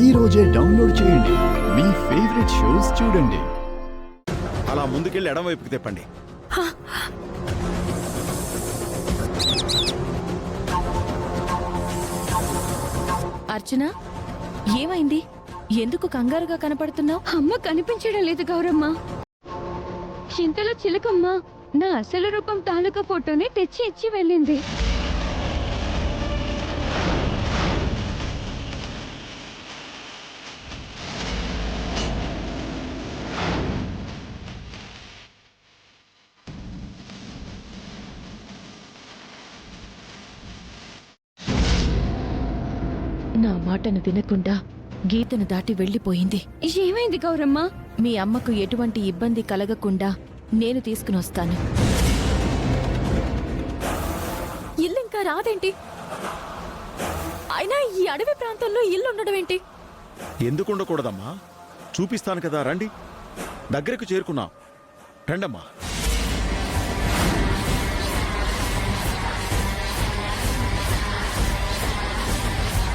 ఈ రోజే డౌన్లోడ్ చేయండి. మీ ఫేవరెట్ షోస్ చూడండి. అలా ముందుకెళ్ళి ఎడం వైపుకి తిప్పండి. అర్చన, ఏమైంది? ఎందుకు కంగారుగా కనపడుతున్నావు? అమ్మ కనిపించడం లేదు గౌరమ్మ. చింతలో చిలకమ్మ నా అసలు రూపం తాలూకా ఫోటోని తెచ్చి ఇచ్చి వెళ్ళింది. నా మాటను వినకుండా గీతను దాటి వెళ్లిపోయింది. ఏమైంది గౌరమ్మ? మీ అమ్మకు ఎటువంటి ఇబ్బంది కలగకుండా నేను తీసుకుని వస్తాను. ఇల్లు ఇంకా రాదేంటి? అయినా ఈ అడవి ప్రాంతంలో ఇల్లు ఉండడం ఏంటి? ఎందుకు ఉండకూడదమ్మా? చూపిస్తాను కదా, రండి. దగ్గరకు చేరుకున్నాం, రండమ్మా.